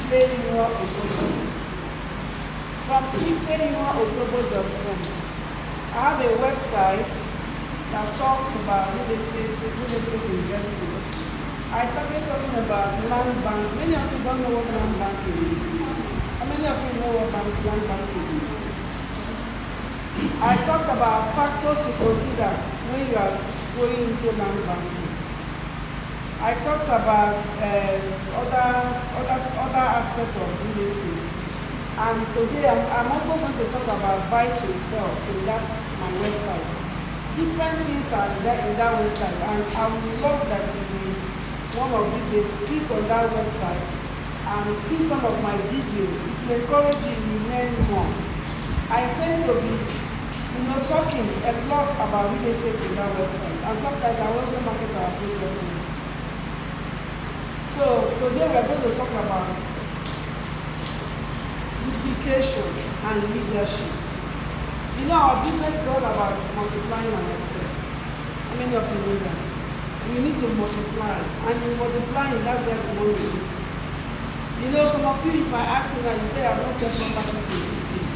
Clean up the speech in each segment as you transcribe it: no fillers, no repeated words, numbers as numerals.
From ifeyinwaotobo.com. I have a website that talks about real estate investing. I started talking about land bank. Many of you don't know what land banking is. How many of you know what land banking is? I talked about factors to consider when you are going into land banking. I talked about other aspects of real estate. And today I'm also going to talk about buy to sell in my website. Different things are in that website, and I would love that you one of these days click on that website and see some of my videos. It will encourage you to learn more. I tend to be talking a lot about real estate in that website, and sometimes I also market our product. So today we are going to talk about duplication and leadership. Our business is all about multiplying ourselves. How many of you know that? We need to multiply, and in multiplying, that's where the money is. Some of you, if I ask you that, you say I've not sold property this year.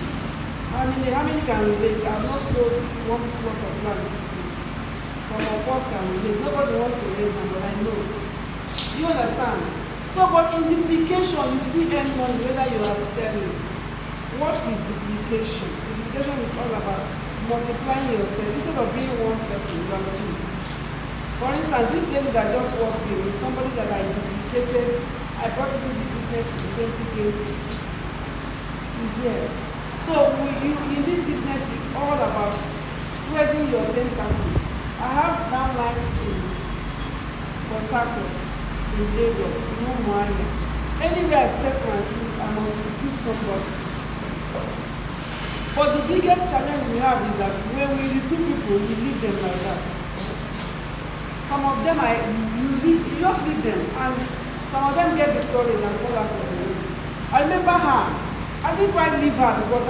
How many can relate? I've not sold one plot of land this year. Some of us can relate. Nobody wants to raise them, but I know. Do you understand? So, but in duplication, you still earn money whether you are selling. What is duplication? Duplication is all about multiplying yourself. Instead of being one person, you are two. For instance, this lady that just walked in is somebody that I duplicated. I brought into the business in 2020. She's here. So in this business, it's all about spreading your tentacles. I have downlines in Port Harcourt, in Lagos, in Umuahia. Anywhere I step my foot, I must recruit somebody. But the biggest challenge we have is that when we recruit people, we leave them like that. Some of them, you just leave them, and some of them get the story and fall out of the way. I remember her. I didn't quite leave her because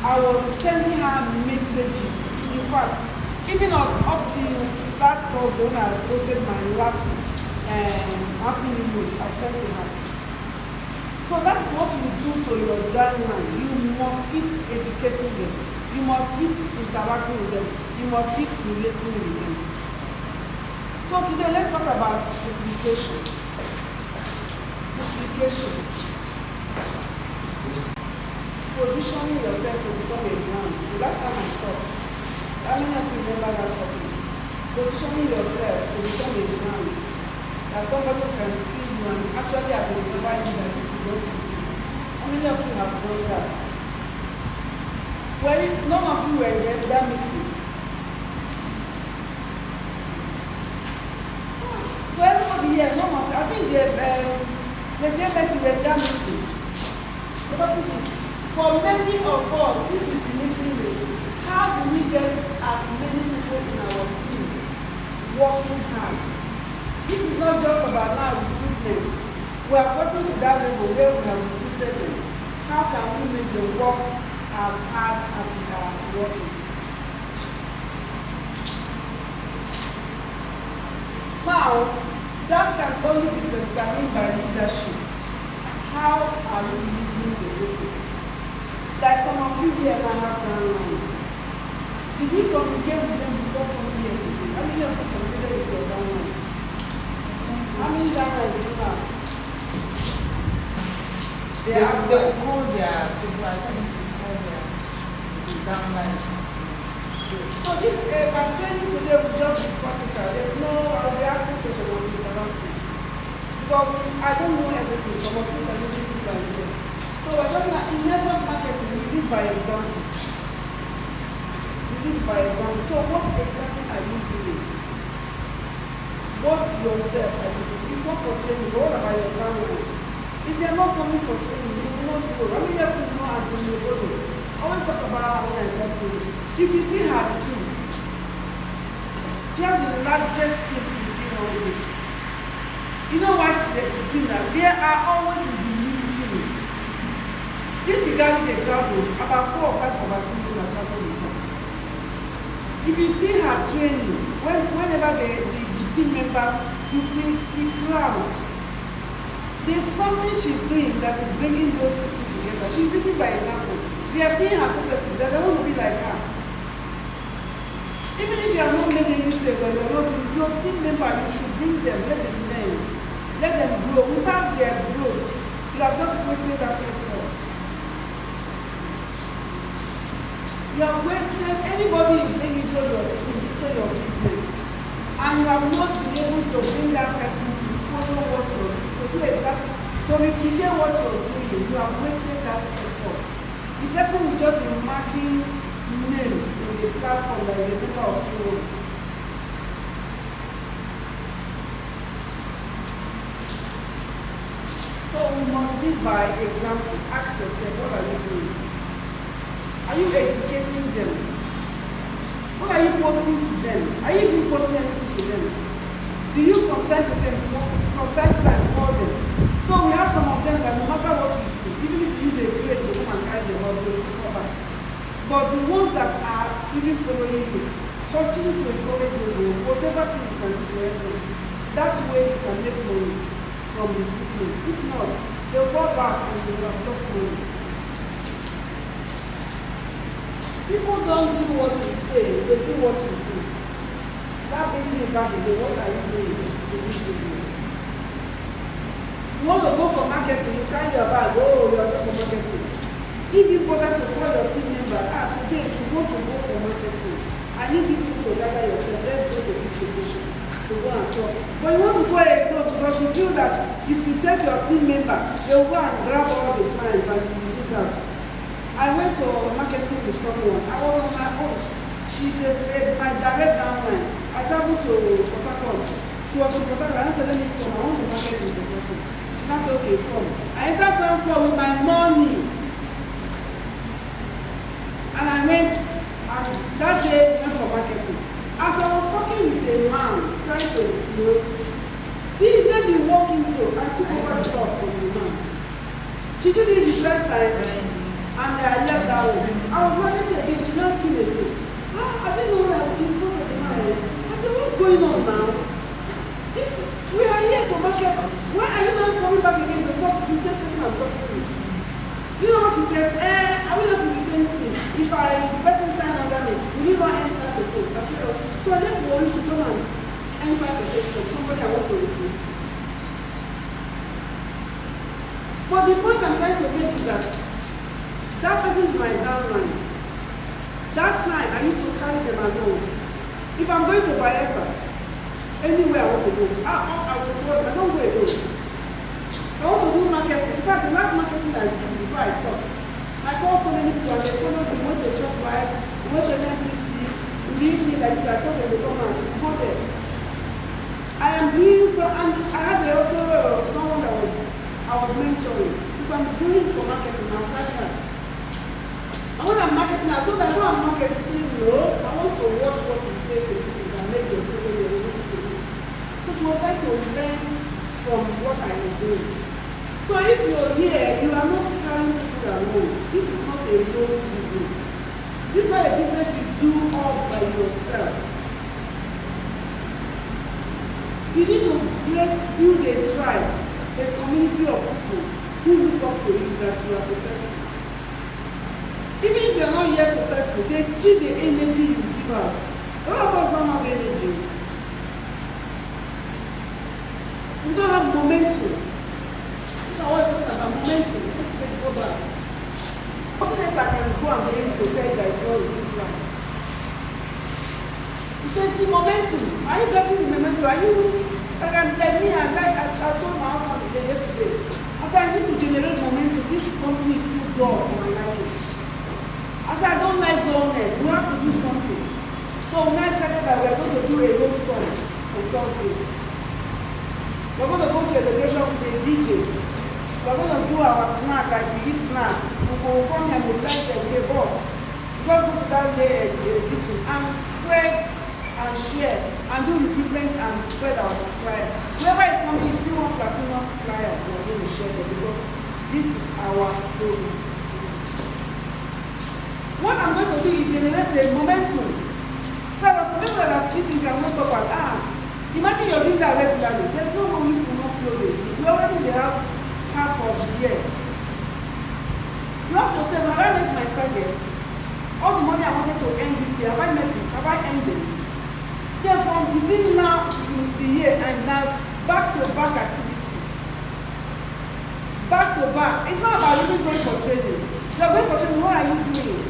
I was sending her messages. In fact, even up till last Thursday when I posted my last happy news, I sent to her. So that's what you do to your downline. You must keep educating them. You must keep interacting with them. You must keep relating with them. So today, let's talk about duplication. Duplication. Positioning yourself to become a brand. The last time I talked, how many of you remember that topic? Positioning yourself to become a brand. That somebody can see you and actually identify you that this is what you do. How many of you have done that? Well, none of you were there at that meeting. So everybody here, none of you, I think the day you were at that meeting. The topic is, for many of us, this is the missing way. How do we get as many people in our team working hard? This is not just about now recruitment. We are gotten to that level where we have recruited them. How can we make them work as hard as we are working? Now, that can only be determined by leadership. How are we leading the people? Like some of you here now have downline. Did you communicate with them before coming here today? How many of you communicated with your downline? How many downline do you have? They will call their people, I think they call their downline. So this my training today will just be practical. There's no, I'll be asking questions on the interactive. Because I don't know everything, some of you can only do by this. So we're talking about in network marketing, we live by example. We live by example. So what exactly are you doing? What yourself are you doing? You go for training, but what about your downline? If they're not coming for training, they will not go. I mean, you have to know how to go. Always talk about when I talk to you. If you see her team, she has the largest team in the world. You know why she did that? They are always in the meeting. This is regarding the travel. About 4 or 5 of our team are traveling with her. If you see her training, whenever the team members, you bring the crowd. There's something she's doing that is bringing those people together. She's leading by example. They are seeing her successes, that they want to be like her. Even if you are not made any mistake or you're not, your team member, you should bring them, let them learn, let them grow. Without their growth, you have just wasted that effort. You have wasted anybody into your business, and you have not been able to bring that person to follow what you're doing, to do exactly, to replicate what you're doing. You have wasted that effort. The person will just be marking name in the platform that is a member of Effurun. So we must lead by example. Ask yourself, what are you doing? Are you educating them? What are you posting to them? Are you even posting anything to them? Do you from time to time call them? So we have some of them that no matter what you do, even if you use a crate to come and carry the ball, they'll still come back. But the ones that are even following you, continue to encourage those ones, whatever thing you can do to help them. That way you can make money from the people. If not, they'll fall back and you will have lost money. People don't do what you say, they do what you do. That brings me back again, what are you doing to this business? You want to go for marketing, you carry your bag, oh, you are going for marketing. If you bother to call your team member, today if you want to go for marketing, I need you to gather yourself, let's go to distribution to go and talk. But you want to go alone because you feel that if you take your team member, they will go and grab all the clients and you lose out. I went to marketing with someone, I was on my own. She's my direct downline. I traveled to Port Harcourt. She was in Port Harcourt, I said, let me come, I want to market in Port Harcourt. She said, okay, come. I entered transport with my money. And I went, and that day went for marketing. As I was talking with a man, trying to, he let me walk into, I took over the shop from the man. She did it the first time, and I left that one. I was running again, she not kill again. I didn't know that I was in front of the man. I said, what's going on now? We are here to market. Why are you not coming back again to talk the same thing I'm talking with? You know what she said? I will not do the same thing. If the person sign under me, will you not enter the phone? So I left worry to come and enter the section. Somebody I want to recruit. But the point I'm trying to make is that person is my downline. That time I used to carry them alone. If I'm going to Bayelsa, anywhere I want to go, I will go. I don't go alone. I want to do marketing. In fact, the last marketing I did before I stopped, I called so many people and they followed me, went to ShopRite, went to NPC, in the evening like this, I told them to come and go there. I am doing so, and I had also someone that I was mentoring. If I'm doing for marketing, I'm carrying that. And when I'm marketing, I told them, no, I'm marketing, no, I want to watch what you say to people and make your people your own people. So she was trying to learn from what I am doing. So if you're here, you are not carrying people alone. This is not a lone business. This is not a business you do all by yourself. You need to build a tribe, a community of people who look up to you that you are successful. Even if you are not yet successful, they see the energy you give out. A lot of us don't have energy. We don't have momentum. That's what I'm talking about, momentum. Let's go back. Confidence I can go and be able to tell you that it's not in this life. It says the momentum. Are you getting the momentum? Are you like me? I told my husband yesterday. I said I need to generate momentum. This company is too dull for my life. I said I don't like dullness. We have to do something. So when I decided that we are going to do a road storm on Thursday. We're going to go to a location with a DJ. We're going to do our snack, like we eat snacks. We will come here and we'll like the PBOS. Just go to that this thing and spread and share and do recruitment and spread our suppliers. Whoever is coming, if you want platinum suppliers, we're going to share them because this is our program. What I'm going to do is generate a momentum. So for people that are sleeping, can wake up and imagine you're doing that regularly. There's no way you will not close it. We already have within now the year and now back-to-back activity. Back-to-back. It's not about even going for training. You're going for training, what are you doing?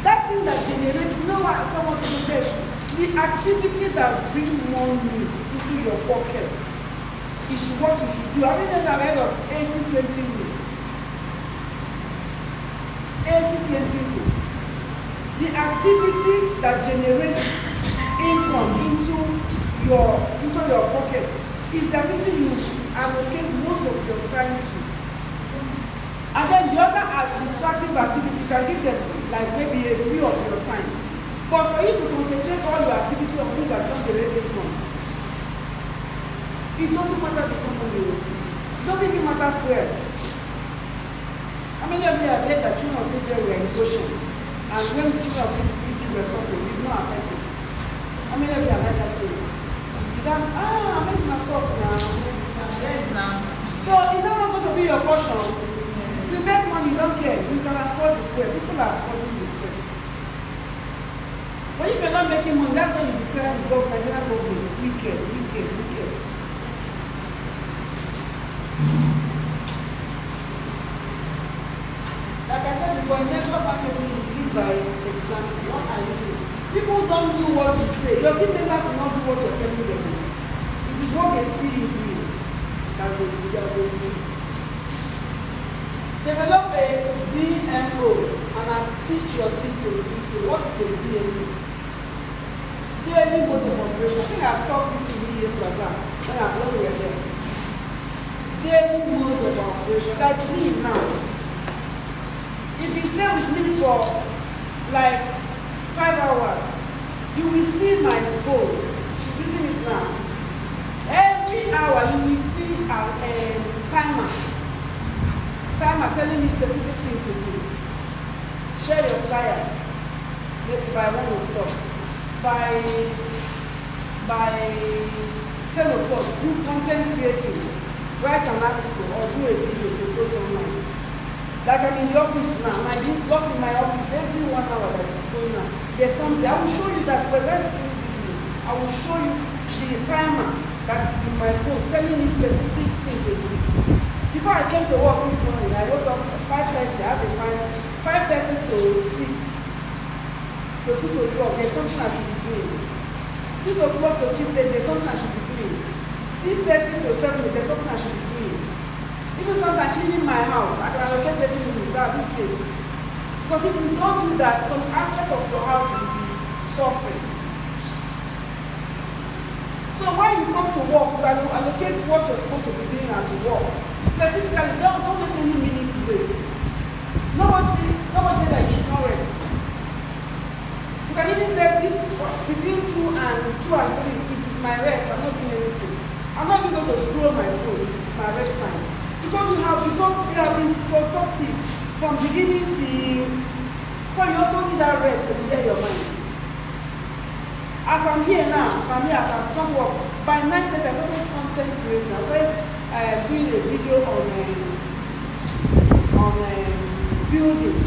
That thing that generates, you know what someone people say, the activity that brings money into your pocket is what you should do. I mean, there's a way of 80-20 rule. 80-20 rule. The activity that generates income into your pocket is the activity you allocate most of your time to. And then the other distractive activity, you can give them like maybe a few of your time. But for you to concentrate all your activity on things that don't generate income, it doesn't matter the company. It doesn't even matter where. How many of you have heard that children of Israel were in Goshen? And when the children of Egypt were suffering, it did not affect it. How many of you have heard that story? Is that, I'm making my talk now. Yes, now. So is that not going to be your portion? If you make money, you don't care. You can afford the fuel. People are affording the fuel. But if you're not making money, that's when you declare the Nigerian government wicked. Like I said before, network marketing is given by example. What are you doing? People don't do what you say. Your team members will not do what you're telling them. It is what they see you doing that they do. Develop a DMO and I teach your team to do so. What is a DMO? Daily mode of operation. I think I've talked this in the Plaza when we were there. Daily mode of operation. Like me now. If you stay with me for like 5 hours, you will see my phone. She's using it now. Every hour you will see a timer telling me specific things to do. Share your flyer. Maybe by 1 o'clock. By 10 o'clock, do content creating. Write an article or do a video to post online. Like I'm in the office now, and I've been locked in my office every 1 hour that is going on. There's something. I will show you that when I finish the video, I will show you the timer that is in my phone telling me specific things to do. Before I came to work this morning, I woke up at 5:30. I have a time 5:30 to 6. To 6 o'clock, there's something I should be doing. 6 o'clock to 6:30, there's something I should be doing. 6:30 to 7, there's something I should be doing. Even sometimes cleaning my house, I can allocate 30 minutes out this place. Because if you don't do that, some aspect of your house will be suffering. So when you come to work, you allocate what you're supposed to be doing at the work. Specifically, don't let any minute waste. Nobody that you should not rest. You can even say this between 2 and 3, it is my rest. I'm not doing anything. I'm not even going to scroll my phone. It is my rest time. Because you have been productive from beginning to, so you also need that rest to clear your mind. As I'm here now, as I'm from work, by 9:30 I started content creating. I started doing a video on building.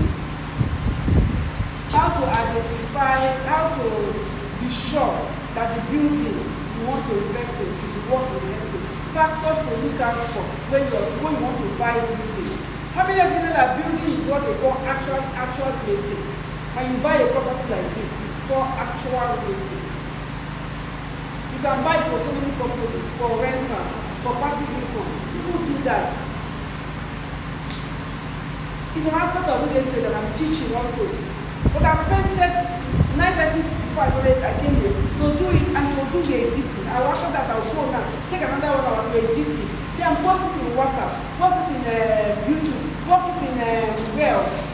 How to identify, how to be sure that the building you want to invest in is worth investing. Factors to look out for when you want to buy a building. How many of you know that building is what they call actual estate? When you buy a property like this, it's called actual estate. You can buy it for so many purposes, for rental, for passive income. People do that. It's an aspect of real estate that I'm teaching also. But I spent 9:30 before I came here to do it, and to do the editing. After that, I will go now, take another 1 hour to editing. Then post it in WhatsApp, post it in YouTube, post it in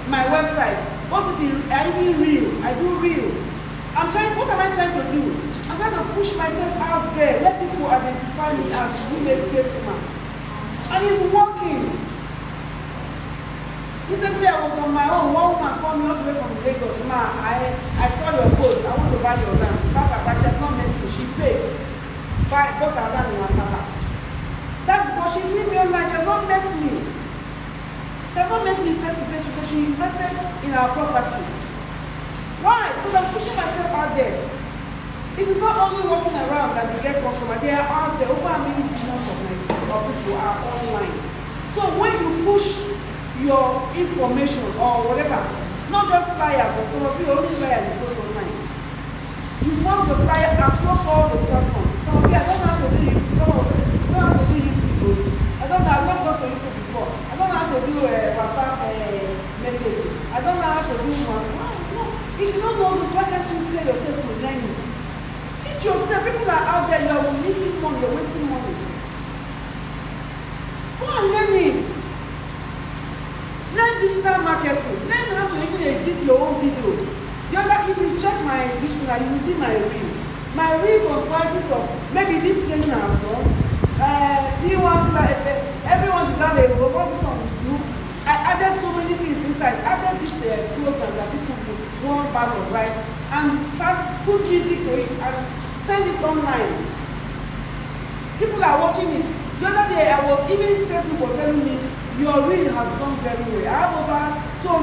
my website, post it in even Reel. I do Reel. What am I trying to do? I'm trying to push myself out there, let people identify me as real estate woman. And it's working. Recently, I was on my own. One woman called me all the way from Lagos. Ma, I saw your post. I want to buy your land. But she has not met me. She paid. Bought her land in Asaba. That's because she's seen me online. She has not met me. She has not met me face to face because she invested in our property. Why? Because I'm pushing myself out there. It is not only walking around that you get customer. They are out there. Over a million billions of people are online. So when you push your information or whatever, not just flyers, or some of you only flyers you post online. You post the flyer across all the platforms. Some of you, I don't know how to do YouTube. Some of you don't know how to do YouTube. I don't know. I've not gone to YouTube before. I don't know how to do WhatsApp messaging. I don't know how to do WhatsApp. No. If you don't know this, why can't you tell yourself to learn it? Teach yourself. People are out there. You are missing money. You're wasting money. Go and learn it. Learn digital marketing. Learn how to even edit your own video. If you check my this one, you will see my reel. My reel comprises of maybe this training I've done. Everyone deserves a role. What this one will do? I added so many things inside. I added this program that people will want part of, right? And put music to it and send it online. People are watching it. The other day, even Facebook was telling me, your reel has done very well. I have over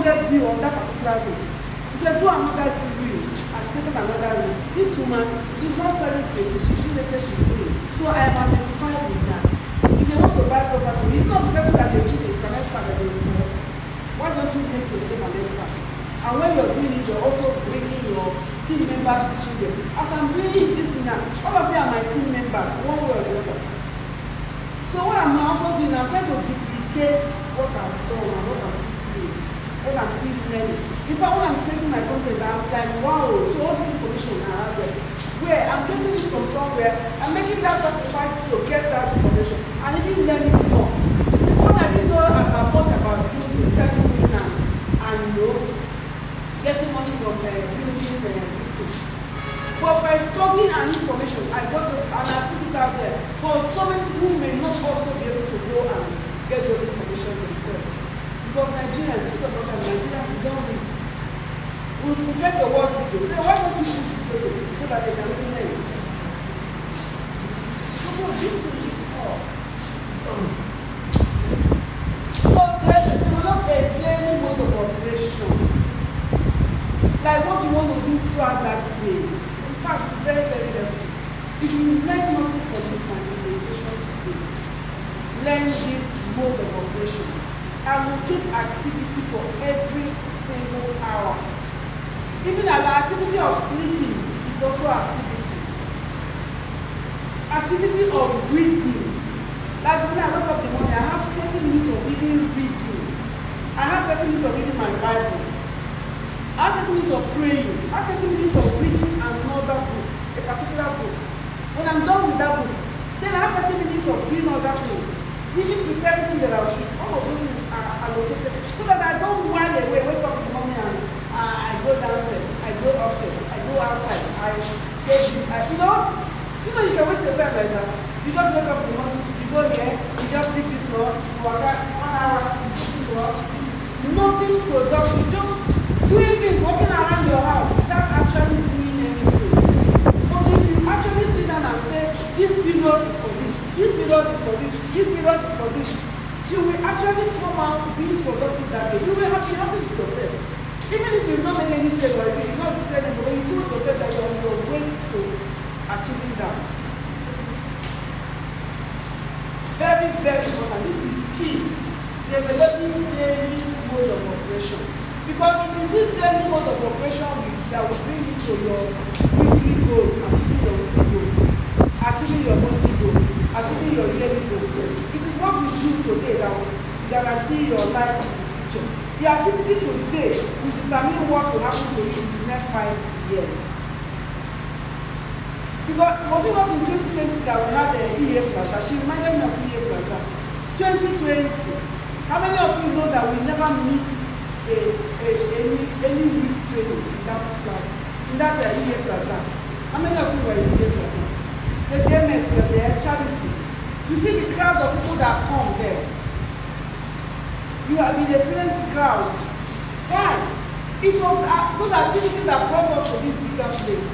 200 views on that particular reel. He said, do another reel. I've taken another reel. This woman is not selling things. She's doing the thing she's doing. So I am identified with that. If you want to buy property, it's not the person that they see the internet part that they know. Why don't you make the same an expert? And when you're doing it, you're also bringing your team members, teaching them. As I'm doing this thing now, all of you are my team members, one way or the other. So what I'm also doing, I'm trying to duplicate what I've done and what I'm still doing, what I'm still learning. In fact, when I'm creating my content, I'm like, wow, so all this information I have there. Where I'm getting it from somewhere, I'm making that sacrifice to get that information and even learning more. Before I didn't know about much about building, selling things and getting money from building this thing. But by studying and information, I got it and I put it out there for so many people who may not also be able to go and get those information themselves. Because Nigerians, Nigerians, we don't read. We prefer the word video. So why don't you put video so that they can still learn? So this thing is off. So there's develop a daily mode of operation. Like what you want to do throughout that day. In fact, it's very, very helpful. If you learn nothing from this presentation today, learn this mode of operation. Allocate activity for every single hour. Even the activity of sleeping is also activity. Activity of reading. Like when I wake up in the morning, I have 30 minutes of even reading. I have 30 minutes of reading my Bible. I have 30 minutes of praying. I have 30 minutes of reading another book, a particular book. When I'm done with that book, then I have 30 minutes of doing other things. Even preparing food that I will eat. All of those things are allocated so that I don't while away, wake up in the morning and I go downstairs, I go upstairs, I go outside, I take this, you can waste your time like that. You just wake up in the morning, you go here, you just pick this up, you walk out 1 hour, you pick this up. Nothing productive, just doing things, walking around your house without actually doing anything. But if you actually sit down and say, this period is for this period is for this period is for this, you will actually come out being productive that day. You will have to be happy with yourself. Even if you don't make any sales or if you're not doing anything, but you do yourself that you're on your way to achieving that. Very, very important. This is key. Developing daily mode of operation. Because it is this daily mode of operation that will bring you to your weekly goal, achieving your weekly goal, achieving your monthly goal, achieving your yearly goal. It is what you do today that will guarantee your life in the future. The activity today will determine what will happen to you in the next 5 years. Because was it not in 2020 that we had the EA Plaza? She reminded me of EA Plaza. 2020. How many of you know that we never missed any week training in that class, in that EA Plaza? How many of you were in EA Plaza? The DMS were there, charity. You see the crowd of people that come there. You have been experiencing crowds. Why? It was those activities that brought us to this bigger place.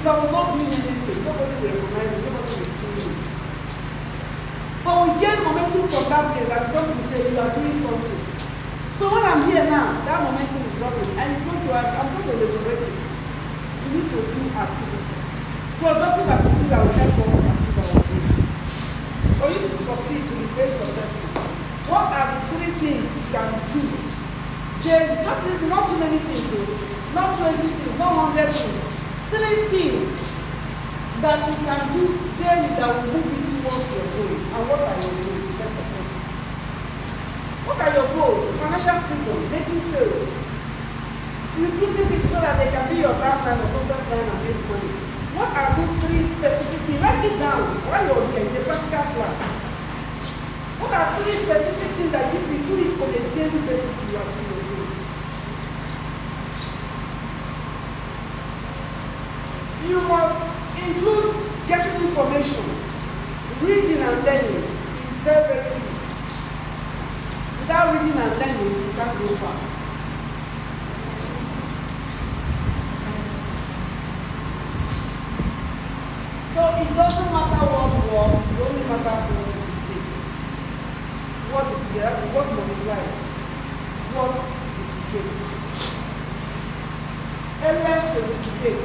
If I was not doing anything, nobody will recognize me, nobody will see me. But we get momentum from that place and God will say, you are doing something. So when I'm here now, that momentum is dropping and I'm going to resurrect it. You need to do activity. productive activity that will help us achieve our goals. For you to succeed, to be very successful, what are the 3 things you can do? Not too many things, not 20 things, not 100 things. 3 things that you can do daily that will move you towards your goal. And what are your goals, first of all? What are your goals? Financial freedom, making sales, recruiting people so that they can be your downline or success line and make money. What are those 3 specific things? Write it down while you're here. It's a practical class. What are 3 specific things that if you do it on a daily basis, you achieve your goal? You must include getting information. Reading and learning is very, very key. Without reading and learning, you can't go far. So it doesn't matter what works, it only matters what duplicates. What duplicates, what multiplies, what duplicates. Areas to duplicate.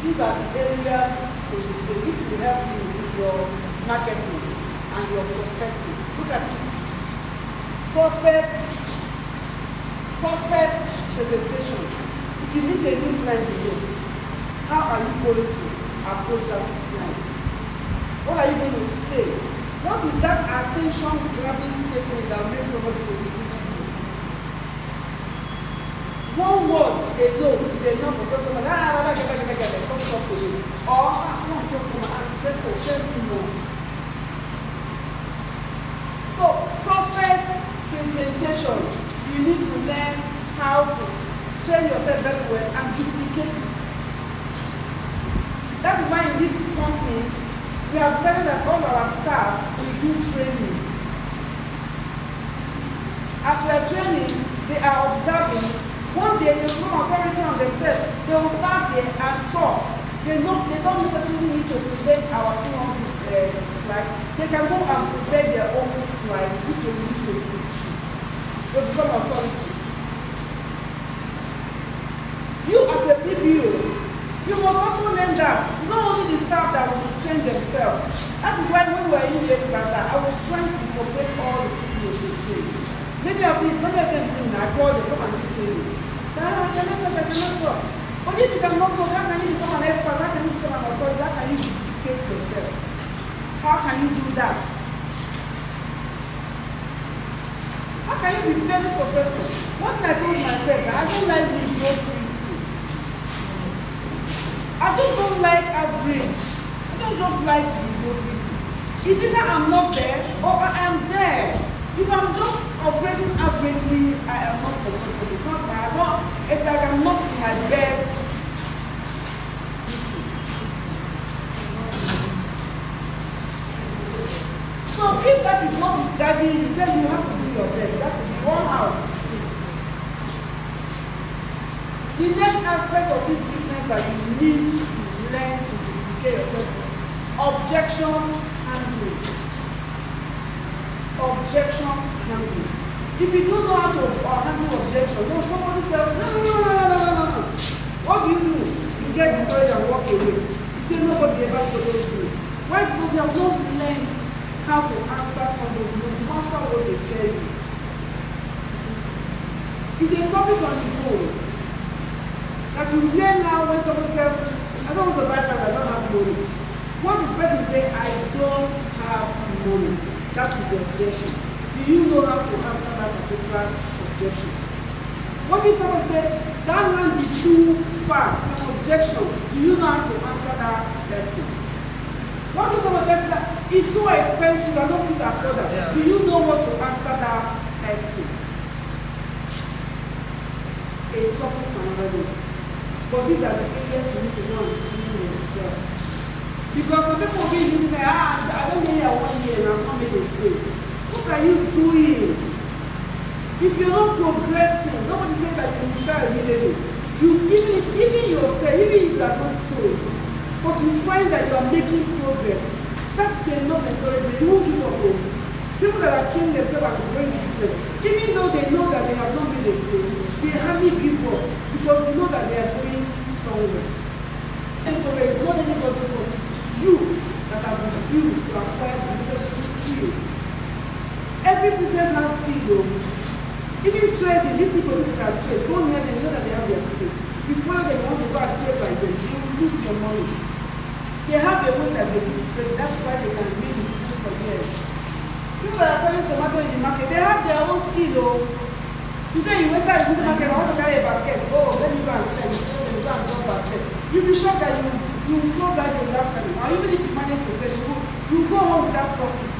These are the areas to duplicate. This will help you with your marketing and your prospecting. Look at it. Prospect presentation. If you need a new client today, how are you going to approach that client? What are you going to say? What is that attention-grabbing statement that makes somebody to listen to you? One word alone is enough for customers. Come talk to me. Or come talk to me. I'm interested. Tell me more. So, prospect presentation. You need to learn how to train yourself very well and duplicate it. That is why in this company, we have decided that all our staff will do training. As we are training, they are observing. One day they will come authority on themselves. They will start there and stop. They don't necessarily need to present our own slide. They can go and prepare their own slide, which they will use to teach. They will become authority. You as a PBO, you must also learn that. It's not only the staff that will change themselves. That is why when we were in the class, I was trying to incorporate all the PBOs to change. Many of them I call them, come and do training. I cannot talk. But if you cannot talk, how can you become an expert? How can you become an authority? How can you duplicate yourself? How can you do that? How can you be very successful? One thing I told myself, I don't like mediocrity. I just don't like average. I don't just like mediocrity. It's either I'm not there or I am there. If I'm just operating averagely, I am not comfortable. It's not my fault. It's like I'm not my best. So if that is what is driving you, then you have to do your best. That will be one house. The next aspect of this business that you need to learn to duplicate yourself, objection handling. Objection handling. If you don't know how to handle objection, no, somebody tells no. What do? You get discouraged and walk away. You say nobody ever follows you. Why? Because you have not learned how to answer somebody. You answer what they tell you. It's a topic on its own. That you learn now when somebody tells you, I don't want to buy that, I don't have money. What the person say, I don't have money. That is the objection. Do you know how to answer that particular objection? What if someone says, that land is too far, it's an objection. Do you know how to answer that person? What if someone says that it's too expensive, I don't think I afford that? Yeah. Do you know what to answer that person? A topic for another day. But these are the areas you need to go and train yourself. Because some people will be living there, I don't know here 1 year and I've not made a sale. What are you doing? If you're not progressing, nobody says that you will start immediately. Even yourself, even if you are not sold, but you find that you are making progress, that's enough encouragement. You won't give up on. People that are training themselves and growing the business, even though they know that they have not made a sale, they hardly give up because they know that they are going somewhere. It's not anybody's fault. It's you that have refused to acquire the necessary skill. Every business has skill though. Even trading, these people that trade, go near them, you know that they have their skill. If you follow them, you want to go and trade by them, you will lose your money. They have a way that they do trade, that's why they can make the people for years. People that are selling tomato in the market, they have their own skill though. Today you went out into the market, I want to carry a basket. Oh, let me go and sell it. So you go and drop basket. You'll be shocked that you will close that day without selling. Or even if you manage to sell, you go home without profit.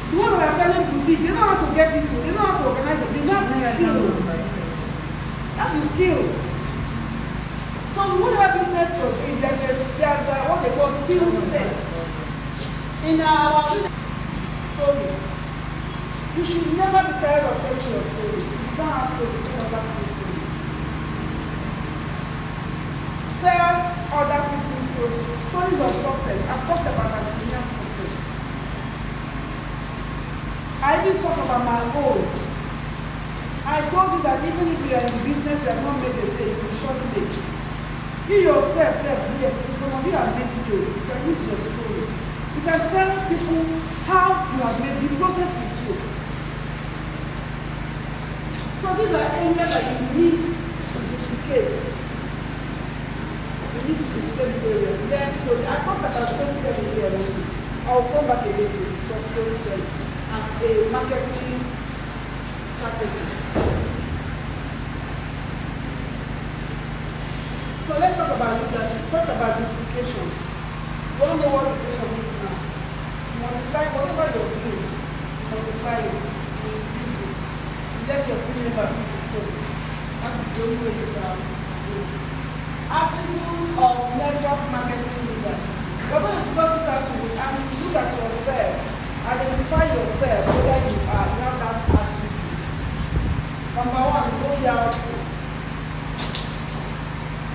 The one that are selling boutique, they know how to get it, they know how to organize it, they know how to skill. That's the skill. So whatever business you're doing, there's what they call skill set. In our story, you should never be tired of telling your story. If you don't have to tell other people's story. Tell other people's stories. Stories of success. I've talked about academia success. I even talk about my own. I told you that even if you are in business, you have not made a sale, you will surely make it. You yourself, yes, because of you have made sales, you can use your stories. You can tell people how you have made the process you took. So these are areas that you need to duplicate. You need to duplicate this area. Learn story. I talked about storytelling here also. I'll come back again to discuss storytelling as a marketing strategy. So let's talk about leadership. Talk about duplication. You all know what duplication is now. Multiply whatever you're doing, multiply it, you increase it. You let your team member be the same. That is the only way you can do it. Attributes of network marketing leaders. We're going to discuss this attribute and look at yourself. Identify yourself whether you have that attribute. Number one, loyalty.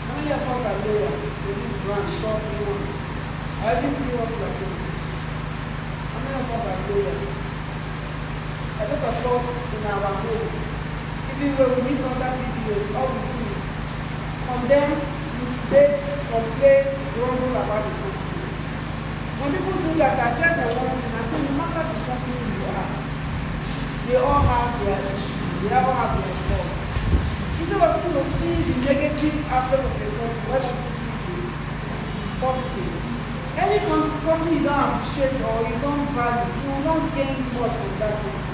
How many of us are loyal to this brand called P1? I think P1 platform. How many of us are loyal? A lot of us in our homes, even when we meet other PBOS, all we do is condemn, mutilate, complain, grumble about the company. When people do that, I tell them one thing, I say, no matter the company you are, they all have their issues, they all have their faults. Instead of people to see the negative aspect of a company, why don't you see the positive? Any company you don't appreciate or you don't value, you will not gain much from that company.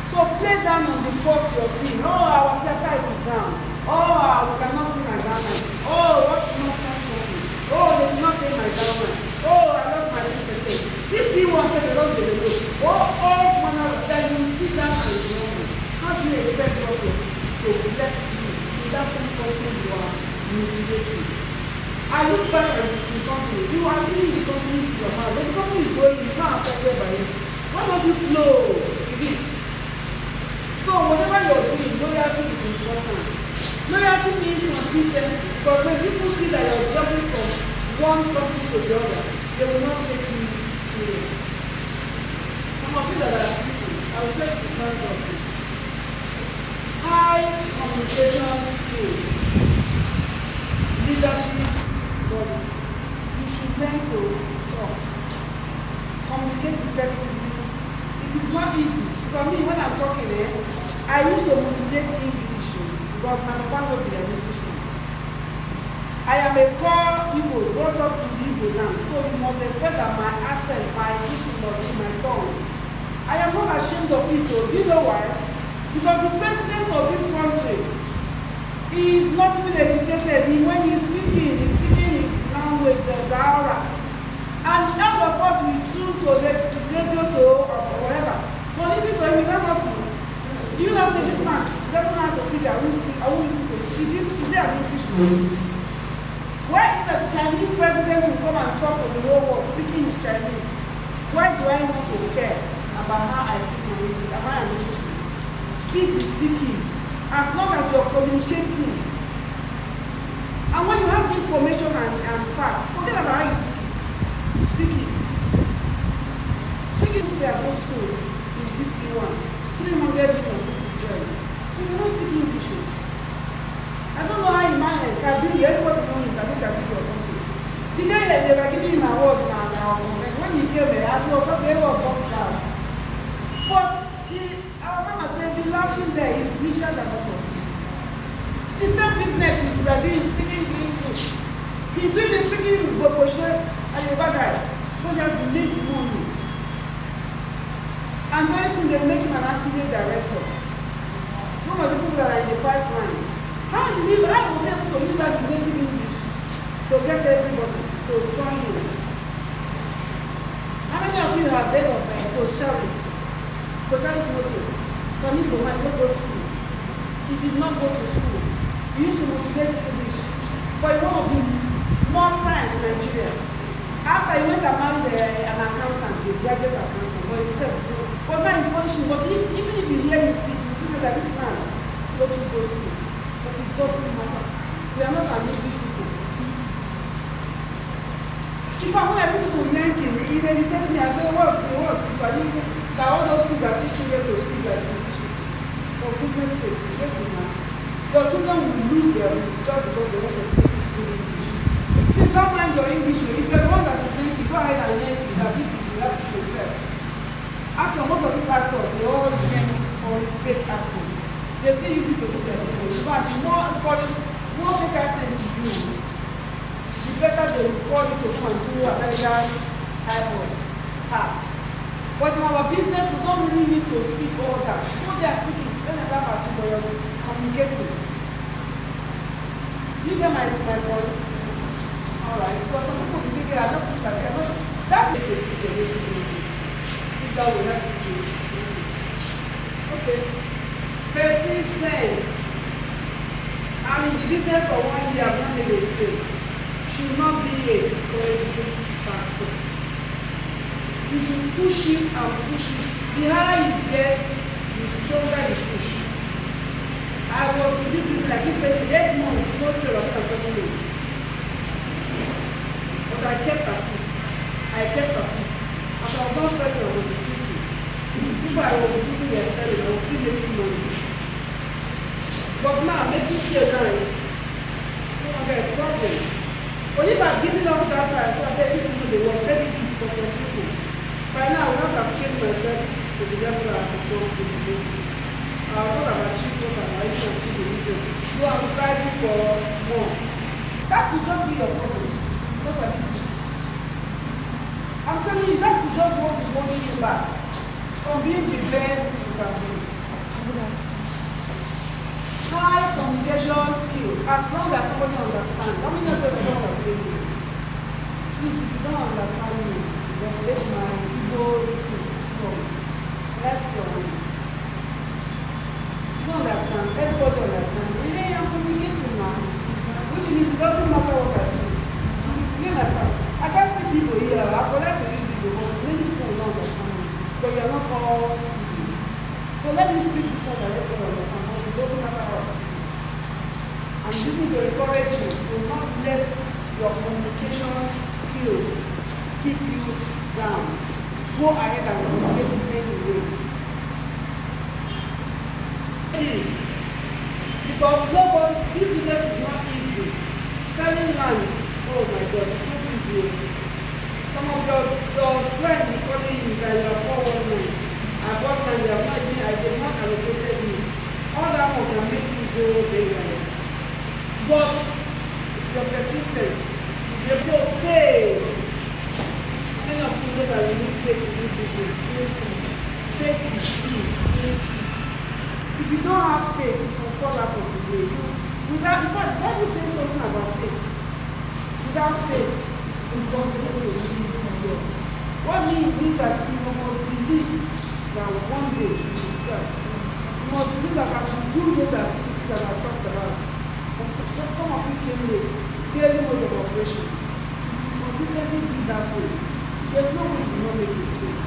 So play down on the fault you're seeing. Oh, our side is down. Oh, we cannot see my garment. Oh, what nonsense company. Oh, they did not pay my garment. Oh, I lost my 2%. These people say they don't get the look. Oh, all manner of that you sit down and you how do you expect God to bless you in that same company you are mutilating? Are you trying to the company? You are giving the company to your mind. When the company is going, you can't affect by it. Why don't you flow with it? So whatever you're doing, loyalty is important. Loyalty means consistency. Because when people see that you're jumping from one company to the other, they will not take you serious. Some of you that are speaking, I will take this one of you. High communication skills, leadership qualities. You should learn to talk, communicate effectively. It is not easy. For me, when I'm talking, I used to motivate English because my papa will be an Englishman. I am a poor Igbo, brought up in the Igbo land, so you must expect that my accent, my English must be my tongue. I am not ashamed of it, though. Do you know why? Because the president of this country is not even educated. When he's speaking his language, the Daura. And all of us, we tune to the radio or whatever. But listen to him, we have nothing. Do you know that this man doesn't know how to speak? I won't listen to him. Is there an English man? Why is a Chinese president to come and talk to the whole world speaking in Chinese? Why do I want to care about how I speak my English? Am I an Englishman? Speak the speaking. As long as you're communicating. And when you have information and facts, forget about how you speak it. Speak it if you are not sold in this P1. 300 million is journey. So you cannot speak English. I don't know how you manage. Everybody knows it. was not able to bust down. But our mama said the laughing there is richer than all of you. The same business is we are doing, speaking English. He's doing the speaking Duplication and Yoruba guy who just need money. And very soon they make him an affiliate director. Some of the people that are in the pipeline. How was he able to use that native English to get everybody to join you? How many of you have heard of Cocharis? Cocharis motive. Some people might not go to school. He did not go to school. He used to motivate English. But one of the more time in Nigeria. After he went and married an accountant, a graduate accountant, but he said, but now he's punishing. But even if you hear him speak, you see that this man go to go school. But it doesn't matter. We are not an English people. If I want to teach people Yankee, they tell me, I say, what? That all those people that teach children to speak like British people. For goodness sake, get it now. Your children will lose their roots just because they want to speak good English. Please don't mind your English. If you're the one that is saying, go ahead and learn it, that you have to yourself. After most of these actors, they always learn for fake accent. They still use it to do their business. But more fake accent you do, the better they will call you to come and do American type of parts. But in our business, we don't really need to speak all that. What they are speaking, when they laugh at you, but you're communicating. Do you get my point? Alright, because some people will think I don't think that they are not. That may be the way to do it. If that will help you. Okay. Persistence. I'm in the business for 1 year, I've not made a sale. Should not be a discouraging factor. You should push it and push it. The higher you get, the stronger you push. I was in this business, like if 8 months, no sale of 7 months. But I kept at it. After I was not selling, I was repeating. People I was repeating their selling, I was still making money. But now, making sale now is no longer a problem. But if I've given up that time, so I bet these people they work, maybe this for some people. By now, I would not have changed myself to the level I have gone to the business. I would not have achieved what I like to achieve in this. So I'm striving for more. That could just be your problem. Those are these people. I'm telling you, that could just hold you back from being the best you can be. High communication skill, as long as somebody understands. How many of them don't understand me? Please, if you don't understand me, then let my ego listen strong. Let's be honest. You don't understand. Everybody understands me. Hey, I'm communicating now. Which means it doesn't matter what I say. You understand? I can't speak Igbo here. I forgot to use Igbo, but many people will not understand me. But you are not all English. So let me speak this one that everybody understands. It doesn't matter what it is. I'm using to encourage you to not let your communication skill keep you down. Go ahead and communicate in any way. Because nobody, this business is not easy. Selling land, oh my God, it's not easy. Some of your friends will call you that you are 419. I bought land, they have not even, I did not allocated me. All that one can make you go very well. But if you're persistent, you have faith. Many of you know that you need faith in this business. Faith is key. If you don't have faith, you will fall out of the way. In fact, why do you say something about faith? Without faith, it's impossible to please God. What means that you must believe that one day you will sell. You must believe that as you do those activities that I talked about, some of you came late, daily mode of operation. If you consistently do that way, there's no way you will not make a mistake.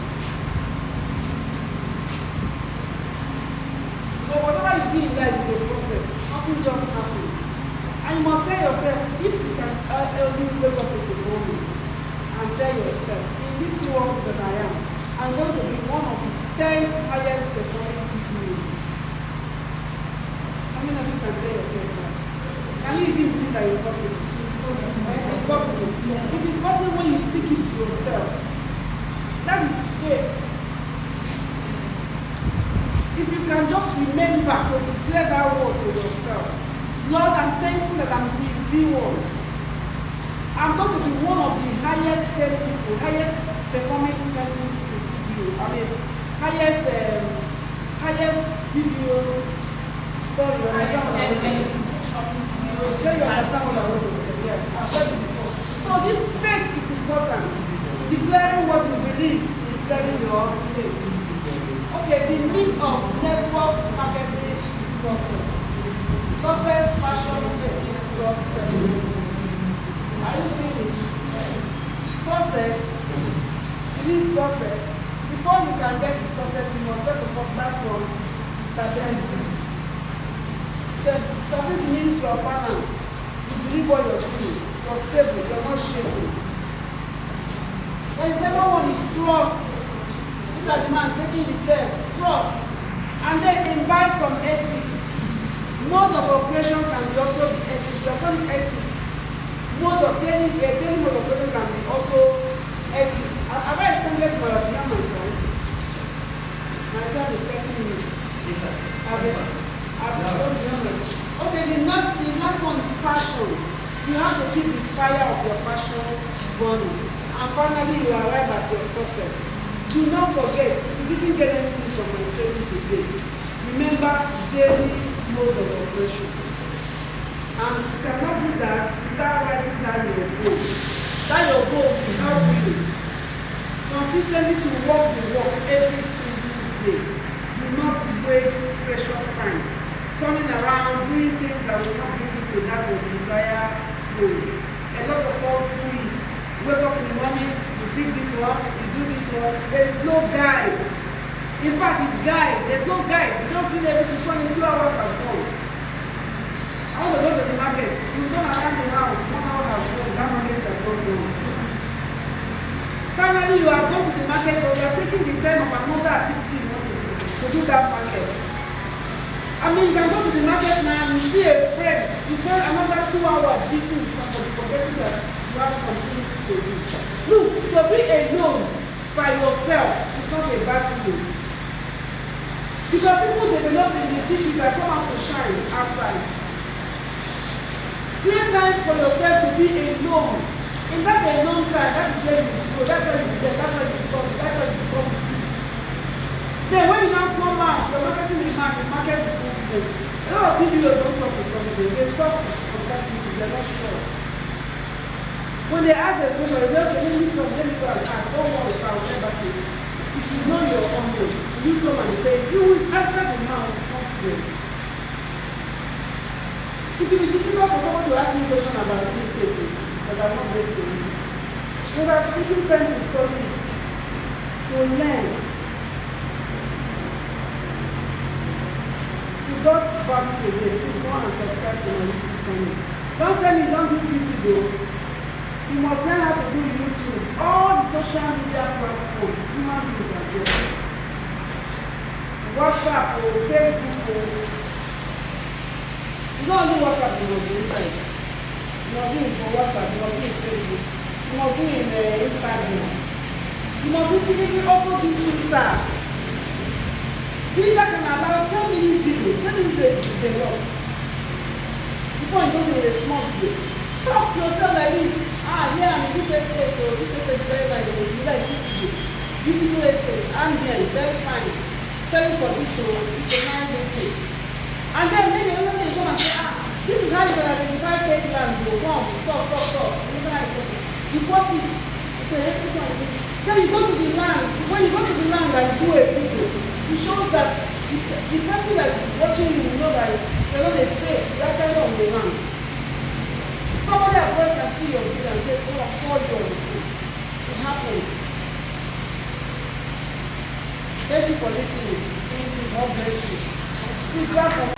So whatever you do in life is a process. Nothing just happens. And you must tell yourself, if you can only wake up in the morning and tell yourself, in this world that I am, I'm going to be one of the 10 highest performing PBOS. How many of you can tell yourself that? Can you even believe that it's possible? It's possible. It is possible when you speak it to yourself. That is faith. If you can just remember to declare that word to yourself. Lord, I'm thankful that I'm PBOS. I'm going to be one of the highest paid people, highest performing persons in PBO. I mean, highest PBO. Sorry, you understand what I want to say? Sure, you understand what I want to say. Yeah, I've said it before. So this faith is important. Declaring what you believe, declaring your faith. Okay, the meat of network marketing is success. Success, passion, ethics, drugs, benefits. Are you seeing it? Success, you need success. Before you can get to success, you must first of all start from stability. Stability means you are balanced. You believe what you're doing. You're stable. You're not shaking. Then the second one is trust. Look at the man taking the steps. Trust. And then imbibe some ethics. Mode of operation can be also be ethics. You're calling ethics. Mode of daily mode of operation can be also ethics. Have I extended my time? My time is 30 minutes. Yes, sir. Okay, the last one is passion. You have to keep the fire of your passion burning. And finally, you arrive at your success. Do not forget, if you didn't get anything from my training today, remember daily mode of operation. And you cannot do that without writing down your goal. That your goal will help you consistently to walk the walk every single day. Do not waste precious time turning around, doing things that will not bring you to that your desired goal. A lot of us do it. Wake up in the morning, you pick this one, you do this one. There is no guide. In fact, it's guide. There's no guide. You don't do everything 22 hours at home. I want to go to the market. You go around the house, 1 hour at home, that market has gone down. Finally, you are going to the market, so you are taking the time of another activity to do that market. I mean, you can go to the market now and you see a friend, you spend another 2 hours gisting with somebody, forgetting that you have some things to do. Look, to be alone by yourself is not a bad thing. Because people develop in the city that come out to shine outside. Create time for yourself to be alone. In that alone time, that is where you go, that's where you get, that's where you become. Then when you now come out, you're marketing the market is confident. A lot of people don't talk with confidence, they talk with uncertainty, they're not sure. When they ask the question, they say, okay, let me go and ask, don't worry, I'll get back to you. If you know your own way, you come and say, you will answer the man with confidence. It will be difficult for someone to ask me a question about this thing, but I'm not ready to listen. So that taking time to study it, to learn. If you got back today, please go and subscribe to my YouTube channel. Don't tell me you don't do video. You must learn how to do YouTube. All the social media platforms, human beings are there. WhatsApp or Facebook or it's not only WhatsApp you must be inside. You must be in WhatsApp, you must be in Facebook, you must be in Instagram. You must be also do Twitter. Twitter can allow 10 minutes video. 10 minutes is a lot. Before you go to a small video. Talk to yourself like this. Yeah, I'm in this estate or this estate very like this. You like this video. Beautiful estate, ambient, very fine. Selling for this or this or nice estate. And then maybe another day you come and say, this is how you can identify fake land. You come, talk. You bought it. You say, hey, this one is this. Then you go to the land. When you go to the land and do a video, it shows that the person that is watching you will know that you're not a fake, you're actually on the land. Somebody abroad can see your video and say, oh, I'm for you. It happens. Thank you for listening. Thank you. God bless you. Please clap for